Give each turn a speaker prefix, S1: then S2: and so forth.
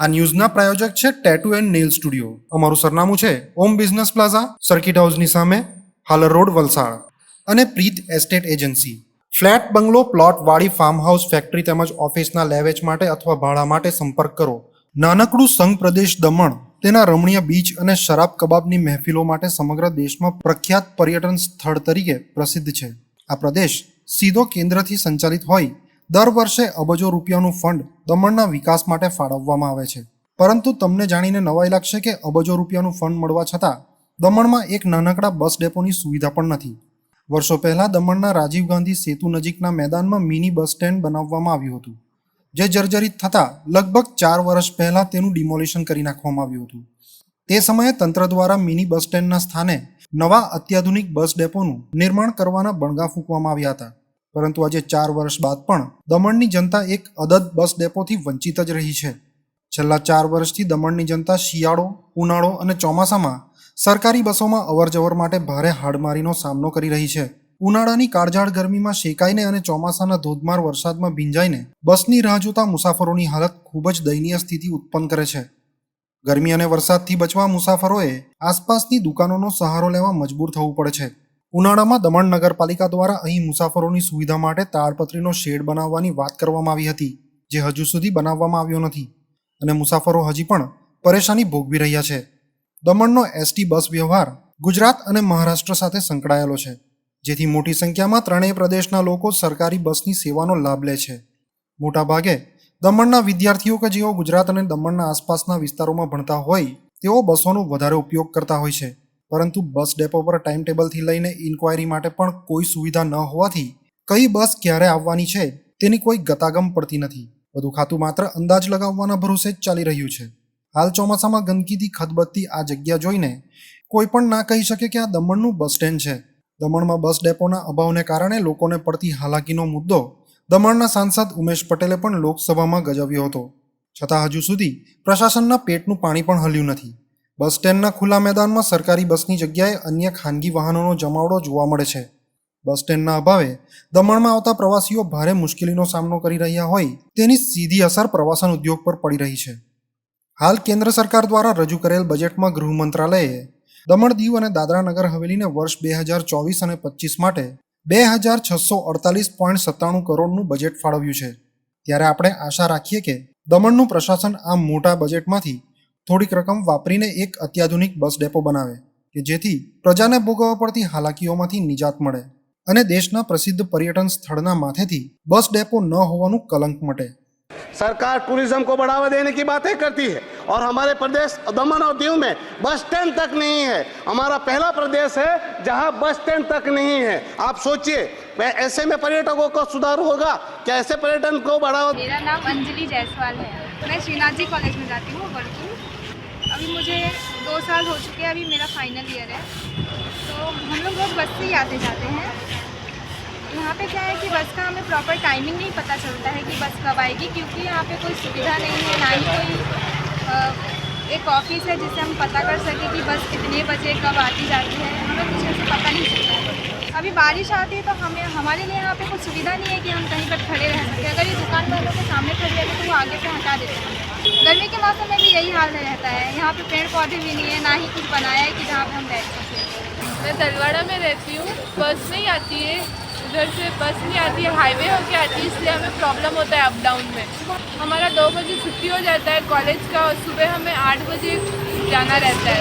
S1: આ ન્યૂઝના પ્રાયોજક છે tattoo and nail studio. અમારું સરનામું છે ઓમ બિઝનેસ પ્લાઝા, સર્કિટ હાઉસની સામે, હાલર રોડ, વલસાડ. અને પ્રીત એસ્ટેટ એજન્સી. ફ્લેટ, બંગલો, પ્લોટ, વાડી, ફાર્મ હાઉસ, ફેક્ટરી તેમજ ઓફિસના લેવેચ માટે અથવા ભાડા માટે સંપર્ક કરો. નાનકડું સંઘ પ્રદેશ દમણ તેના રમણીય બીચ અને શરાબ કબાબની મહેફિલો માટે સમગ્ર દેશમાં પ્રખ્યાત પર્યટન સ્થળ તરીકે પ્રસિદ્ધ છે. આ પ્રદેશ સીધો કેન્દ્રથી સંચાલિત હોય દર વર્ષે અબજો રૂપિયાનું ફંડ દમણના વિકાસ માટે ફાળવવામાં આવે છે. પરંતુ તમને જાણીને નવાઈ લાગશે કે અબજો રૂપિયાનું ફંડ મળવા છતાં દમણમાં એક નાનકડા બસ ડેપોની સુવિધા પણ નથી. વર્ષો પહેલા દમણના રાજીવ ગાંધી સેતુ નજીકના મેદાનમાં મિની બસ સ્ટેન્ડ બનાવવામાં આવ્યું હતું, જે જર્જરિત થતાં લગભગ 4 વર્ષ પહેલા તેનું ડિમોલિશન કરી નાખવામાં આવ્યું હતું. તે સમયે તંત્ર દ્વારા મિની બસ સ્ટેન્ડના સ્થાને નવા અત્યાધુનિક બસ ડેપોનું નિર્માણ કરવાના બણગા ફૂંકવામાં આવ્યા હતા. પરંતુ આજે 4 વર્ષ બાદ પણ દમણની જનતા એક અદદ બસ ડેપોથી વંચિત જ રહી છે. છેલ્લા 4 વર્ષથી દમણની જનતા શિયાળો, ઉનાળો અને ચોમાસામાં સરકારી બસોમાં અવરજવર માટે ભારે હાડમારીનો સામનો કરી રહી છે. ઉનાળાની કાળઝાળ ગરમીમાં શેકાઈને અને ચોમાસાના ધોધમાર વરસાદમાં ભીંજાઈને બસની રાહ જોતા મુસાફરોની હાલત ખૂબ જ દયનીય સ્થિતિ ઉત્પન્ન કરે છે. ગરમી અને વરસાદથી બચવા મુસાફરોએ આસપાસની દુકાનોનો સહારો લેવા મજબૂર થવું પડે છે. ઉનાળામાં દમણ નગરપાલિકા દ્વારા અહીં મુસાફરોની સુવિધા માટે તાડપત્રીનો શેડ બનાવવાની વાત કરવામાં આવી હતી, જે હજુ સુધી બનાવવામાં આવ્યો નથી અને મુસાફરો હજી પણ પરેશાની ભોગવી રહ્યા છે. દમણનો એસટી બસ વ્યવહાર ગુજરાત અને મહારાષ્ટ્ર સાથે સંકળાયેલો છે, જેથી મોટી સંખ્યામાં ત્રણેય પ્રદેશના લોકો સરકારી બસની સેવાનો લાભ લે છે. મોટાભાગે દમણના વિદ્યાર્થીઓ કે જેઓ ગુજરાત અને દમણના આસપાસના વિસ્તારોમાં ભણતા હોય તેઓ બસોનો વધારે ઉપયોગ કરતા હોય છે. પરંતુ બસ ડેપો પર ટાઈમ ટેબલથી લઈને ઇન્ક્વાયરી માટે પણ કોઈ સુવિધા ન હોવાથી કઈ બસ ક્યારે આવવાની છે તેની કોઈ ગતાગમ પડતી નથી. બધું ખાતું માત્ર અંદાજ લગાવવાના ભરોસે જ ચાલી રહ્યું છે. હાલ ચોમાસામાં ગંદકીથી ખદબદતી આ જગ્યા જોઈને કોઈ પણ ના કહી શકે કે આ દમણનું બસ સ્ટેન્ડ છે. દમણમાં બસ ડેપોના અભાવને કારણે લોકોને પડતી હાલાકીનો મુદ્દો દમણના સાંસદ ઉમેશ પટેલે પણ લોકસભામાં ગજવ્યો હતો. છતાં હજુ સુધી પ્રશાસનના પેટનું પાણી પણ હલ્યું નથી. બસ સ્ટેન્ડના ખુલ્લા મેદાનમાં સરકારી બસની જગ્યાએ અન્ય ખાનગી વાહનોનો જમાવડો જોવા મળે છે. બસ સ્ટેન્ડના અભાવે દમણમાં આવતા પ્રવાસીઓ ભારે મુશ્કેલીનો સામનો કરી રહ્યા હોય તેની સીધી અસર પ્રવાસન ઉદ્યોગ પર પડી રહી છે. હાલ કેન્દ્ર સરકાર દ્વારા રજૂ કરેલ બજેટમાં ગૃહ મંત્રાલયે દમણ, દીવ અને દાદરા નગર હવેલીને વર્ષ 2024 અને 25 માટે 2648.97 કરોડનું બજેટ ફાળવ્યું છે. ત્યારે આપણે આશા રાખીએ કે દમણનું પ્રશાસન આ મોટા બજેટમાંથી થોડીક રકમ વાપરીને એક અત્યાધુનિક બસ ડેપો બનાવે કે જેથી પ્રજાને ભોગવવા પડતી હાલાકીઓમાંથી નિજાત મળે અને દેશના પ્રસિદ્ધ પર્યટન સ્થળના માથેથી બસ ડેપો ન હોવાનું કલંક મટે.
S2: सरकार टूरिज्म को बढ़ावा देने की बातें करती है और हमारे प्रदेश दमन और दीव में बस स्टैंड तक नहीं है. हमारा पहला प्रदेश है जहां बस स्टैंड तक नहीं है. आप सोचिए, ऐसे में पर्यटकों को सुधार होगा क्या? ऐसे पर्यटन को बढ़ावा.
S3: मेरा नाम अंजलि जायसवाल है. मैं श्रीनाथ जी कॉलेज में जाती हूँ, वर्तुल. अभी मुझे 2 साल हो चुके हैं, अभी मेरा फाइनल ईयर है. तो हम लोग बस से ही आते जाते हैं. यहाँ पे क्या है कि बस का हमें प्रॉपर टाइमिंग नहीं पता चलता है कि बस कब आएगी, क्योंकि यहाँ पे कोई सुविधा नहीं है, ना ही कोई एक ऑफिस है जिससे हम पता कर सकें कि बस कितने बजे कब आती जाती है. हमें कुछ ऐसे पता नहीं चलता है. अभी बारिश आती है तो हमारे लिए यहाँ पे कुछ सुविधा नहीं है कि हम कहीं पर खड़े रह सकें. अगर ये दुकान वालों के सामने खड़े रहते तो वो आगे से हटा देते हैं. गर्मी के मौसम में भी यही हाल रहता है. यहाँ पे पेड़ पौधे भी नहीं है, ना ही कुछ बनाया है कि जहाँ पे हम बैठ सकें.
S4: मैं तलवाड़ा में रहती हूँ. बस नहीं आती है, उधर से बस नहीं आती है, हाईवे होके आती है, इसलिए हमें प्रॉब्लम होता है अप डाउन में. हमारा 2 बजे छुट्टी हो जाता है कॉलेज का और सुबह हमें 8 बजे जाना रहता है.